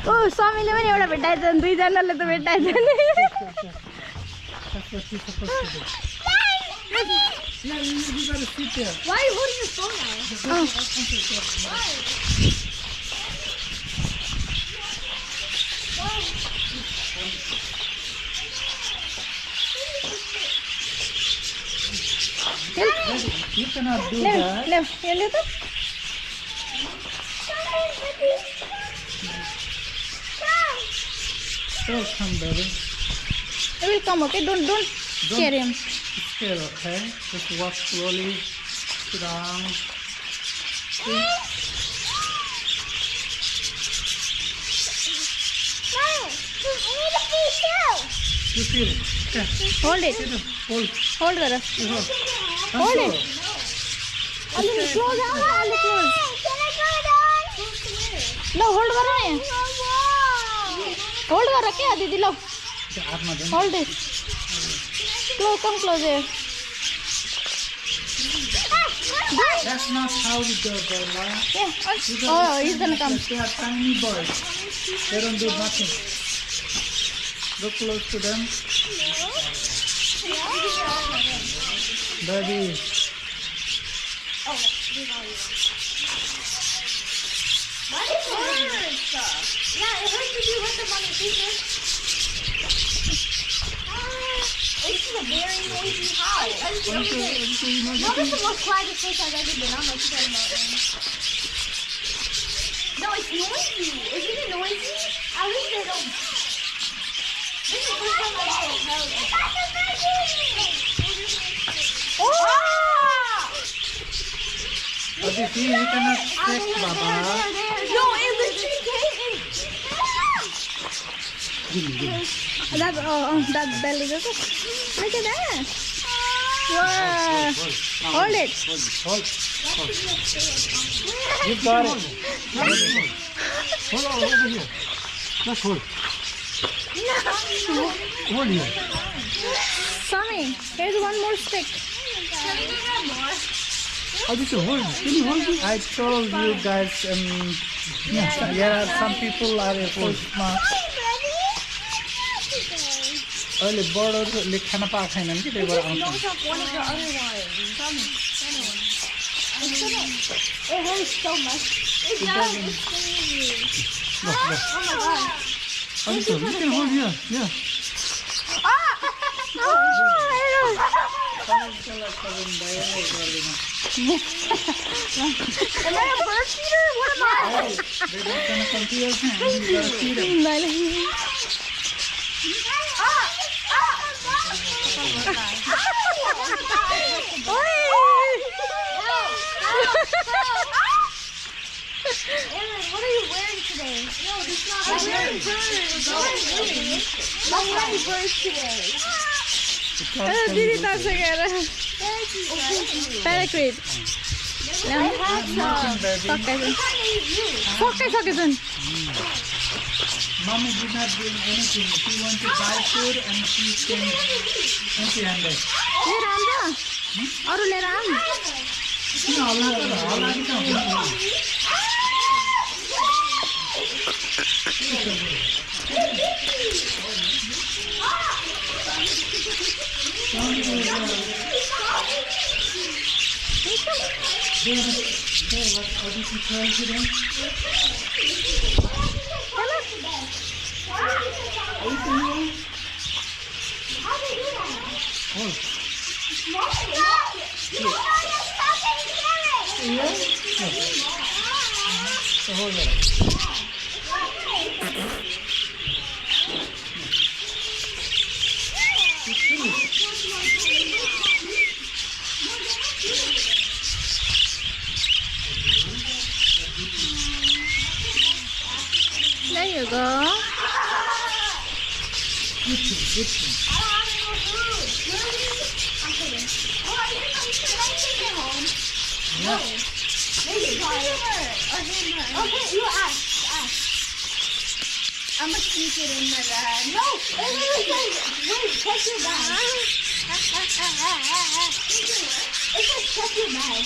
ओ स्वामीले पनि एउटा भेटाइछन् दुईजनाले त भेटाइछन् Why hold your phone out? You cannot do that. No, you little. Still come, baby. He will come, okay? Don't scare him. Scare, okay? Just walk slowly. Sit down. You feel it. Okay. Hold it. Hold. Hold it. Hold it. A little close, a little close. Can I go down? No, hold it. Hold it, okay? Didi, lo. Hold it. Close, come closer. That's not how we go, Bella. Yeah. Oh, he's gonna come. They are tiny birds. They don't do nothing. Look close to them. Baby. Why does it hurt? Yeah, it hurts if you hit them on your feet. This is a very noisy house. No, this is the most quietest place I've ever been on. Like no, it's noisy. Isn't it noisy? At least they don't. This is the first time I've been in a hotel. Oh! Aditi, you cannot check, Baba. No, it literally came in. That belly. Look at that. Wow. Hold it. Hold. You got it. Hold on, over here. Just hold. Hold here. Sammy, here's one more stick. I just hold. Can you hold it? I told you guys, yeah, some people are so smart. अहिले बर्डहरूले खान पाएको छैनन् कि त्यही भएर आउँछन् It hurts so much. It does. It's crazy. Look, look. Oh my god. Aditya, you can hold here. Yeah. Am I a bird feeder? What am I? They're not gonna come to your hand. You gotta feed them. Aaron, what are you wearing today? No, it's not. I'm wearing birds. I'm wearing birds today. Didi talks together. Parakeet. I had some. Sakkaisen. Mommy did not bring anything. She went to buy food and she came empty-handed. लिएर आउँछ अरू लिएर आउँ किन हल्ला कि त There you go. Okay, you ask. I'm gonna sneak it in my bag. No, wait, take your bag. It's a second bag.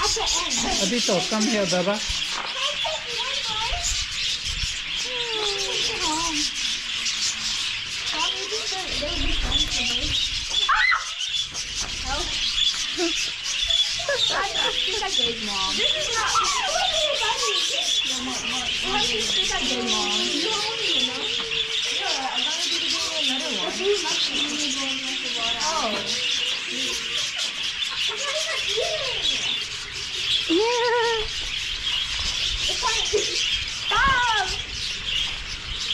At the end. Adito, come here, Baba. I think I gave Mom. This is not. I think I gave Mom. You don't even know. Yeah, I'm gonna be doing another one. Oh. It's not even eating. Yeah. It's like, stop.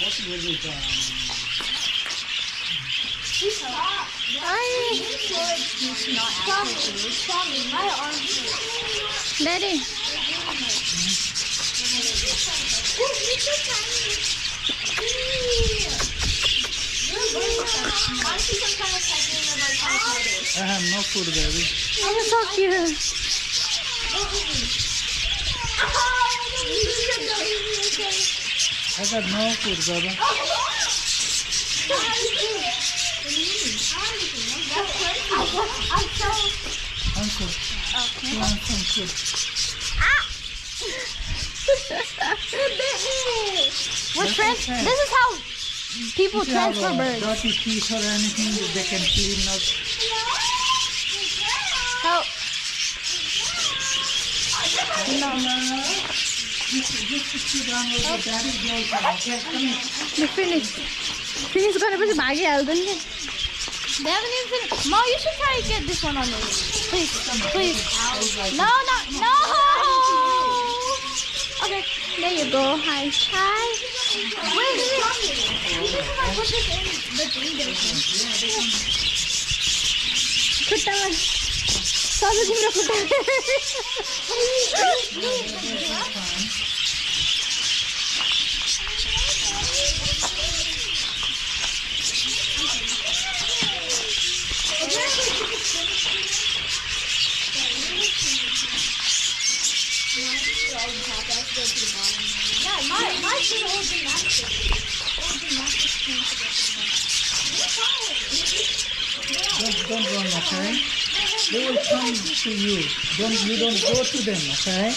What will it Stop. Ay. Stop. My arm hurts. Daddy. I have no food, baby. Oh, so cute. I got no food, Baba. Uncle, you want some food? We're That's trans. okay. This is how people If you have transfer a birds. dirty teeth or anything, they can clean up. How? Just sit down with your daddy goes out. Okay, come here. The finish. Finish गरेपछि भागिहाल्छ नि. They haven't even finished. Mom, you should try to get this one on me. Please, please. No, no, no. Okay, there you go. Hi. Hi. Wait, put this in the thing there. खुट्टामा सबै तिम्रो खुट्टा. Don't run, okay? They will come to you. You don't go to them, okay?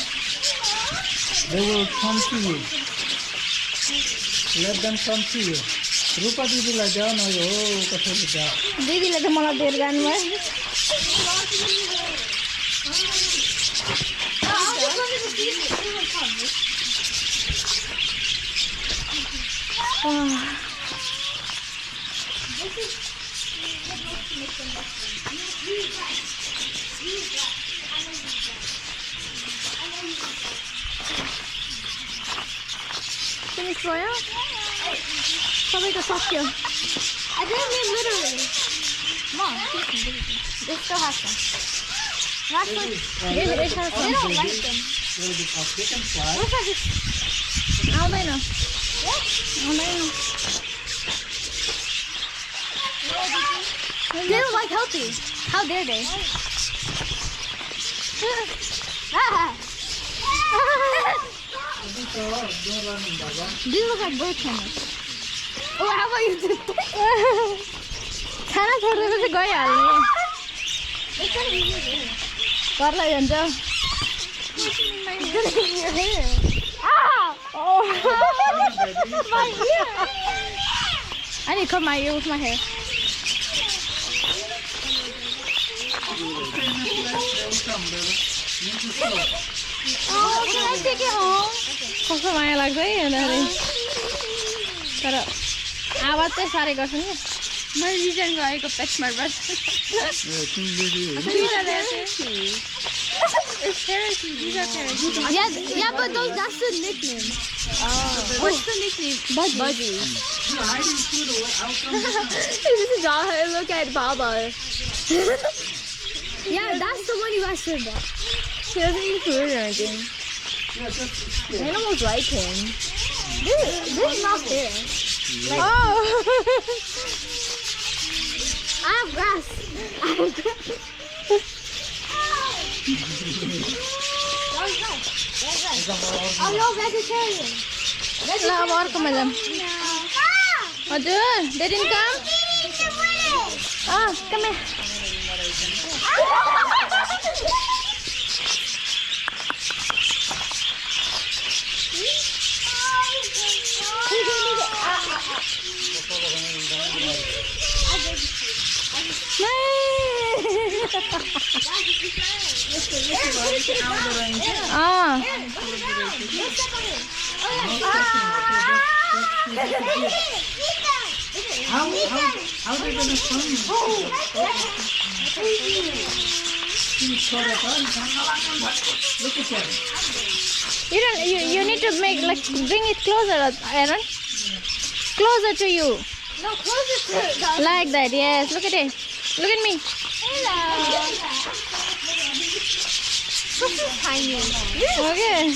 They will come to you. Let them come to you. Rupa दिदीलाई जाऊ न यो कसरी जाऊ. दिदीले त मलाई दिएर जानुभयो. Finish भयो? सबैको सक्यो. I didn't mean literally. Mom, this still has some. Last one. It has some. They don't like them. They can fly. Looks like it's... आउँदैन. आउँदैन. They don't like healthy. How dare they? Ah. Don't run, Baba. These look like bird trainers. Oh, how about you do that? खाना छोड्दै गइहाल्ने. घरलाई जान्छ. Oh! My ear! I need to cut my ear with my hair. Oh, can I take it home? कस्तो माया लाग्छ है हेर्दाखेरि. तर आवाज चाहिँ साह्रै गर्छ नि. मैले रिजन गरेको पेटमार्टबाट. Yeah, but that's the nickname. What's the nickname? Budgie. This is all her. Look at Baba. Yeah, that's the one you asked her about. She doesn't eat food or anything. Animals like him. This is not fair. Like, oh! I have grass. I'm no vegetarian. Lah, अब अर्कोमा जाऊँ. हजुर, they didn't come? Oh, come here. How they gonna come? Look at that. You need to make like bring it closer, Aaron. Closer to you. No, closer to the Like that, yes. Look at it. Look at me. Hello. This is tiny. Okay.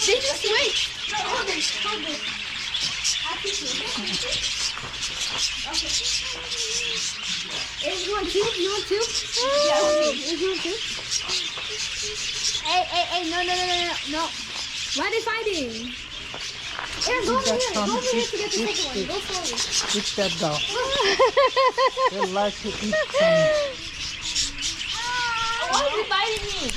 Did you switch? No, hold it. Okay. You want two? You want two? Yeah, okay. You want two? Hey, no. Why are they fighting? Aaron, go over here. Go over here to get the second one. Go forward. Eat that dog. They like to eat some. Why is he biting me?